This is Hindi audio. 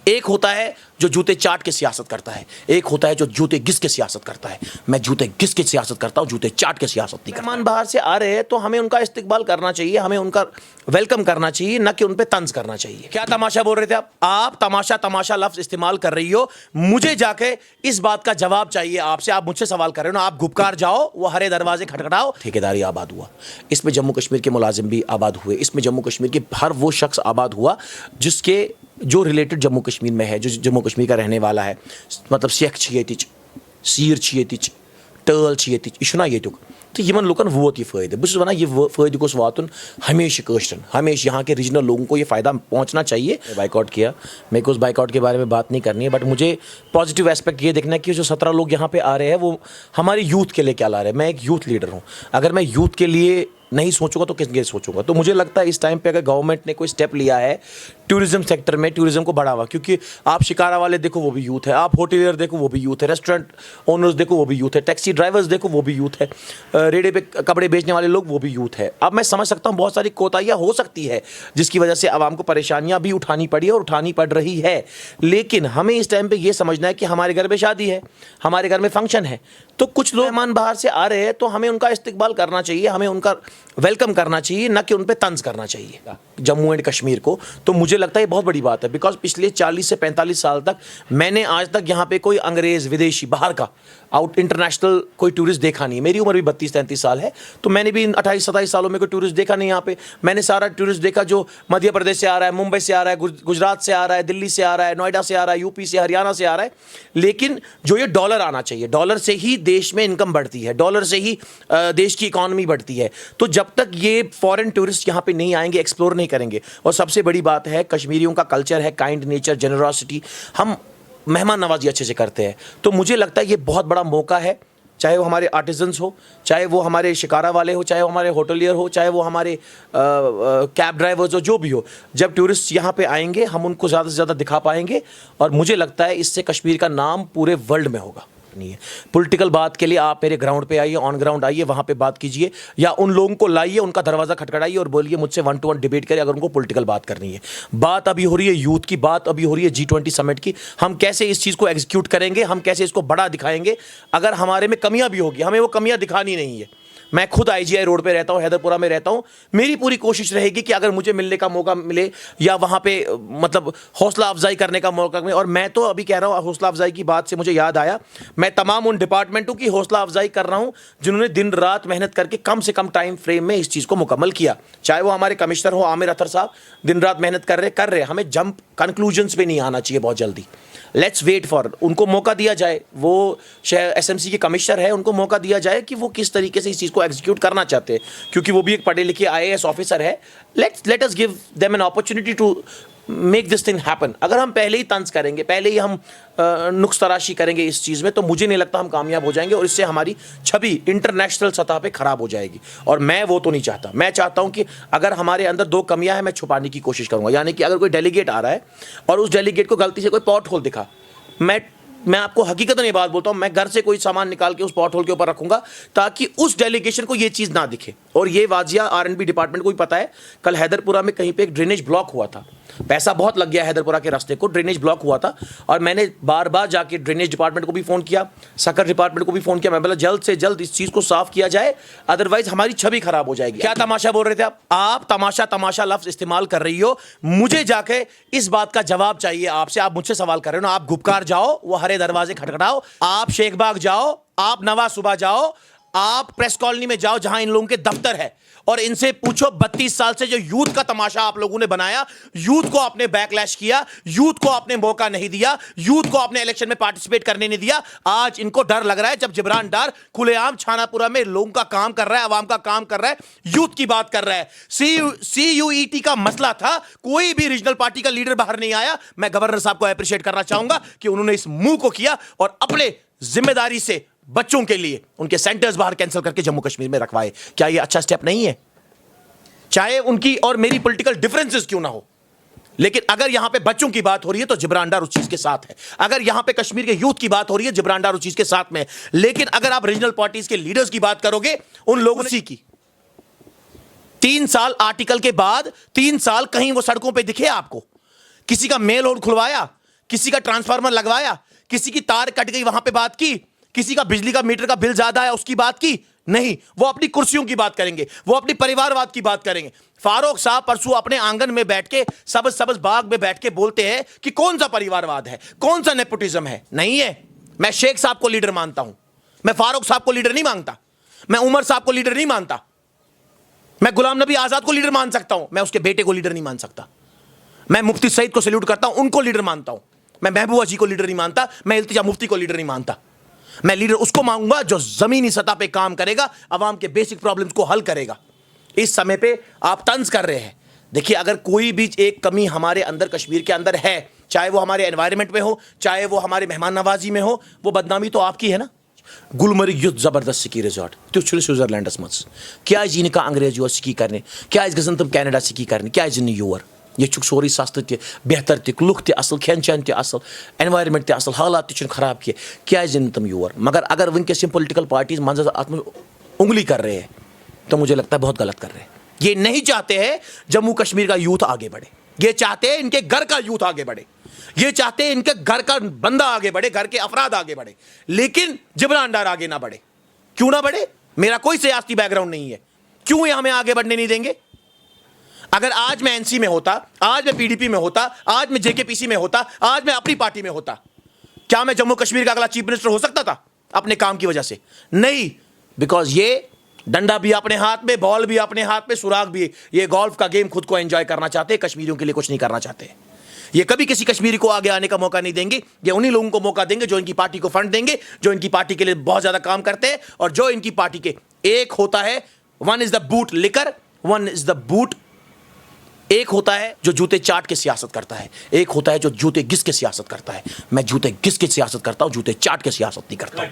एक होता है जो जूते चाट के सियासत करता है, एक होता है जो जूते घिस के सियासत करता है। मैं जूते घिस के सियासत करता हूं, जूते चाट के सियासत नहीं करता। मेहमान बाहर से आ रहे हैं तो हमें उनका इस्तिकबाल करना चाहिए, हमें उनका वेलकम करना चाहिए, न कि उन पे तंज करना चाहिए। क्या तमाशा बोल रहे थे आप तमाशा तमाशा लफ्ज इस्तेमाल कर रही हो। मुझे जाके इस बात का जवाब चाहिए आपसे। आप मुझसे सवाल कर रहे हो ना, आप गुपकार जाओ, वो हरे दरवाजे खटखटाओ। ठेकेदारी आबाद हुआ, इसमें जम्मू कश्मीर के मुलाजिम भी आबाद हुए, इसमें जम्मू कश्मीर के हर वो शख्स आबाद हुआ जिसके जो रिलेटेड जम्मू कश्मीर में है, जो जम्मू कश्मीर का रहने वाला है। मतलब शेख छियेतिच, सीर छियेतिच, टर्ल छियेतिच, इशुना येतुक तो यमन लुकन वोत ये फ़ायदे। बस वना ये फ़ायदे गोस वातुन हमेशा कश्टन, हमेशा यहाँ के रीजनल लोगों को ये फ़ायदा पहुँचना चाहिए। बाइकआउट किया, मेरे को उस बाइकआउट के बारे में बात नहीं करनी है, बट मुझे पॉजिटिव एस्पेक्ट ये देखना है कि जो 17 लोग यहाँ पे आ रहे हैं वो हमारी यूथ के लिए क्या ला रहे हैं। मैं एक यूथ लीडर हूँ, अगर मैं यूथ के लिए नहीं सोचूंगा तो किस लिए सोचूंगा। तो मुझे लगता है इस टाइम पे अगर गवर्नमेंट ने कोई स्टेप लिया है टूरिज्म सेक्टर में, टूरिज्म को बढ़ावा, क्योंकि आप शिकारा वाले देखो वो भी यूथ है, आप होटलियर देखो वो भी यूथ है, रेस्टोरेंट ओनर्स देखो वो भी यूथ है, टैक्सी ड्राइवर्स देखो वो भी यूथ है, रेडे पे कपड़े बेचने वाले लोग वो भी यूथ है। अब मैं समझ सकता हूँ बहुत सारी कोताहियाँ हो सकती है जिसकी वजह से आवाम को परेशानियाँ भी उठानी पड़ी और उठानी पड़ रही है, लेकिन हमें इस टाइम पर यह समझना है कि हमारे घर में शादी है, हमारे घर में फंक्शन है, तो कुछ लोग मेहमान बाहर से आ रहे हैं तो हमें उनका इस्तिकबाल करना चाहिए, हमें उनका वेलकम करना चाहिए, न कि उन पे तंज करना चाहिए जम्मू एंड कश्मीर को। तो मुझे लगता है ये बहुत बड़ी बात है, बिकॉज पिछले 40 से 45 साल तक मैंने आज तक यहाँ पे कोई अंग्रेज़, विदेशी, बाहर का आउट इंटरनेशनल कोई टूरिस्ट देखा नहीं। मेरी उम्र भी 32-33 साल है, तो मैंने भी इन 28-27 सालों में कोई टूरिस्ट देखा नहीं यहाँ पे। मैंने सारा टूरिस्ट देखा जो मध्य प्रदेश से आ रहा है, मुंबई से आ रहा है, गुजरात से आ रहा है, दिल्ली से आ रहा है, नोएडा से आ रहा है, यूपी से, हरियाणा से आ रहा है। लेकिन जो ये डॉलर आना चाहिए, डॉलर से ही देश में इनकम बढ़ती है, डॉलर से ही देश की इकॉनमी बढ़ती है। तो जब तक ये फॉरेन टूरिस्ट यहाँ पे नहीं आएंगे, एक्सप्लोर नहीं करेंगे, और सबसे बड़ी बात है कश्मीरियों का कल्चर है काइंड नेचर, जेनरॉसिटी, हम मेहमान नवाजी अच्छे से करते हैं। तो मुझे लगता है ये बहुत बड़ा मौका है, चाहे वो हमारे आर्टिजन्स हो, चाहे वो हमारे शिकारा वाले हो, चाहे वो हमारे होटलियर हो, चाहे वो हमारे कैब ड्राइवर्स हो, जो भी हो। जब टूरिस्ट यहाँ पे आएंगे हम उनको ज़्यादा से ज़्यादा दिखा पाएंगे, और मुझे लगता है इससे कश्मीर का नाम पूरे वर्ल्ड में होगा। नहीं है पॉलिटिकल बात के लिए आप मेरे ग्राउंड पे आइए, ऑन ग्राउंड आइए, वहाँ पे बात कीजिए, या उन लोगों को लाइए, उनका दरवाज़ा खटखटाइए और बोलिए मुझसे 1-to-1 डिबेट करें अगर उनको पॉलिटिकल बात करनी है। बात अभी हो रही है यूथ की, बात अभी हो रही है G20 समिट की। हम कैसे इस चीज़ को एग्जीक्यूट करेंगे, हम कैसे इसको बड़ा दिखाएंगे। अगर हमारे में कमियाँ भी होगी, हमें वो कमियाँ दिखानी नहीं है। मैं खुद IGI रोड पे रहता हूँ, हैदरपुरा में रहता हूँ। मेरी पूरी कोशिश रहेगी कि अगर मुझे मिलने का मौका मिले या वहाँ पे मतलब हौसला अफजाई करने का मौका मिले, और मैं तो अभी कह रहा हूँ, हौसला अफजाई की बात से मुझे याद आया, मैं तमाम उन डिपार्टमेंटों की हौसला अफजाई कर रहा हूँ जिन्होंने दिन रात मेहनत करके कम से कम टाइम फ्रेम में इस चीज़ को मुकम्मल किया। चाहे वो हमारे कमिश्नर हो आमिर अतर साहब, दिन रात मेहनत कर रहे। हमें जंप कंक्लूजन्स पे नहीं आना चाहिए बहुत जल्दी। लेट्स वेट फॉर, उनको मौका दिया जाए, वो SMC के कमिश्नर है, उनको मौका दिया जाए कि वो किस तरीके से इस चीज़ को एग्जीक्यूट करना चाहते हैं, क्योंकि वो भी एक पढ़े लिखे IAS ऑफिसर है। Let us give them an opportunity to make this thing happen. अगर हम पहले ही तंज करेंगे, पहले ही हम नुक्स तराशी करेंगे इस चीज़ में, तो मुझे नहीं लगता हम कामयाब हो जाएंगे, और इससे हमारी छवि इंटरनेशनल सतह पे खराब हो जाएगी, और मैं वो तो नहीं चाहता। मैं चाहता हूं कि अगर हमारे अंदर 2 कमियां हैं, मैं छुपाने की कोशिश करूंगा। यानी कि अगर कोई डेलीगेट आ रहा है और उस डेलीगेट को गलती से कोई पॉट होल दिखा, मैं आपको हकीकतन ये बात बोलता हूं, मैं घर से कोई सामान निकाल के उस पॉट होल के ऊपर रखूंगा ताकि उस डेलीगेशन को ये चीज़ ना दिखे। और ये वाजिया R&B डिपार्टमेंट को भी पता है। कल हैदरपुरा में कहीं पे एक ड्रेनेज ब्लॉक हुआ था, पैसा बहुत लग गया हैदरपुरा के रास्ते को, ड्रेनेज ब्लॉक हुआ था, और मैंने बार बार जाके ड्रेनेज डिपार्टमेंट को भी फ़ोन किया, सकर डिपार्टमेंट को भी फ़ोन किया। मैं बोला जल्द से जल्द इस चीज़ को साफ किया जाए, अदरवाइज हमारी छवि खराब हो जाएगी। क्या तमाशा बोल रहे थे आप तमाशा तमाशा लफ्ज इस्तेमाल कर रही हो। मुझे जाके इस बात का जवाब चाहिए आपसे। आप मुझसे सवाल कर रहे हो ना, आप गुपकार जाओ, वो हरे दरवाजे खटखटाओ, आप शेख बाग जाओ, आप नवा सुबह जाओ, आप प्रेस कॉलोनी में जाओ जहां इन लोगों के दफ्तर है, और इनसे पूछो 32 साल से जो यूथ का तमाशा आप लोगों ने बनाया, यूथ को आपने बैकलैश किया, यूथ को आपने मौका नहीं दिया, यूथ को आपने इलेक्शन में पार्टिसिपेट करने नहीं दिया। आज इनको डर लग रहा है जब जिब्रान डार खुलेआम छानापुरा में लोगों का काम कर रहा है, आवाम का काम कर रहा है, यूथ की बात कर रहा है। CUET का मसला था, कोई भी रीजनल पार्टी का लीडर बाहर नहीं आया। मैं गवर्नर साहब को अप्रिशिएट करना चाहूंगा कि उन्होंने इस मुंह को किया और अपने जिम्मेदारी से बच्चों के लिए उनके सेंटर्स बाहर कैंसिल करके जम्मू कश्मीर में रखवाए। क्या यह अच्छा स्टेप नहीं है? चाहे उनकी और मेरी पॉलिटिकल डिफरेंसेस क्यों ना हो, लेकिन अगर यहां पे बच्चों की बात हो रही है तो जिब्रान डार उस चीज के साथ है। अगर यहां पे कश्मीर के यूथ की बात हो रही है, जिब्रान डार उस चीज के साथ में। लेकिन अगर आप रीजनल पार्टीज के लीडर्स की बात करोगे, उन लोगों ने की 3 साल आर्टिकल के बाद 3 साल कहीं वो सड़कों पे दिखे आपको? किसी का मेल होल्ड खुलवाया? किसी का ट्रांसफार्मर लगवाया, किसी की तार कट गई वहां पे बात की, किसी का बिजली का मीटर का बिल ज्यादा है उसकी बात की? नहीं, वो अपनी कुर्सियों की बात करेंगे, वो अपनी परिवारवाद की बात करेंगे। फारूक साहब परसों अपने आंगन में बैठ के, सबज सबज बाग में बैठ के बोलते हैं कि कौन सा परिवारवाद है, कौन सा नेपोटिज्म है। नहीं है। मैं शेख साहब को लीडर मानता हूं, मैं फारूक साहब को लीडर नहीं मानता, मैं उमर साहब को लीडर नहीं मानता, मैं गुलाम नबी आजाद को लीडर मान सकता हूं, मैं उसके बेटे को लीडर नहीं मान सकता। मैं मुफ्ती सईद को सैल्यूट करता हूं, उनको लीडर मानता हूं। मैं महबूबा जी को लीडर नहीं मानता, मैं इल्तिजा मुफ्ती को लीडर नहीं मानता। मैं लीडर उसको मांगूंगा जो जमीनी सतह पे काम करेगा, अवाम के बेसिक प्रॉब्लम्स को हल करेगा। इस समय पे आप तंज कर रहे हैं। देखिए, अगर कोई भी एक कमी हमारे अंदर कश्मीर के अंदर है, चाहे वो हमारे एनवायरनमेंट में हो, चाहे वो हमारे मेहमान नवाजी में हो, वो बदनामी तो आपकी है ना। गुलमर्ग युद्ध जबरदस्त सिकी रिजॉर्ट तो स्विट्जरलैंड मज क्या का अंग्रेज योर सिकी करने, क्या गन तुम कैनेडा सिकी करने, क्या योर ये सोरी सस्त त बेहतर त लुक त असल, खेन चेन त असल, एनवायरनमेंट त असल, हालात त खराब क्या तुम योर। मगर अगर वनकस पोलिटिकल पार्टीज मंज उंगली कर रहे हैं तो मुझे लगता है बहुत गलत कर रहे हैं। ये नहीं चाहते हैं जम्मू कश्मीर का यूथ आगे बढ़े, ये चाहते हैं इनके घर का यूथ आगे बढ़े, ये चाहते हैं इनके घर का बंदा आगे बढ़े, घर के अफराद आगे बढ़े, लेकिन जिब्रान डार आगे ना बढ़े। क्यों ना बढ़े? मेरा कोई सियासी बैकग्राउंड नहीं है, क्यों ये हमें आगे बढ़ने नहीं देंगे? अगर आज मैं एनसी में होता, आज मैं पीडीपी में होता, आज मैं जेकेपीसी में होता, आज मैं अपनी पार्टी में होता, क्या मैं जम्मू कश्मीर का अगला चीफ मिनिस्टर हो सकता था? अपने काम की वजह से नहीं, बिकॉज ये डंडा भी अपने हाथ में, बॉल भी अपने हाथ में, सुराग भी, ये गोल्फ का गेम खुद को एंजॉय करना चाहते हैं, कश्मीरियों के लिए कुछ नहीं करना चाहते। ये कभी किसी कश्मीरी को आगे आने का मौका नहीं देंगे। ये उन्हीं लोगों को मौका देंगे जो इनकी पार्टी को फंड देंगे, जो इनकी पार्टी के लिए बहुत ज्यादा काम करते हैं, और जो इनकी पार्टी के एक होता है, one is the boot liquor, one is the boot. एक होता है जो जूते चाट के सियासत करता है, एक होता है जो जूते घिस के सियासत करता है। मैं जूते घिस के सियासत करता हूं, जूते चाट के सियासत नहीं करता हूं।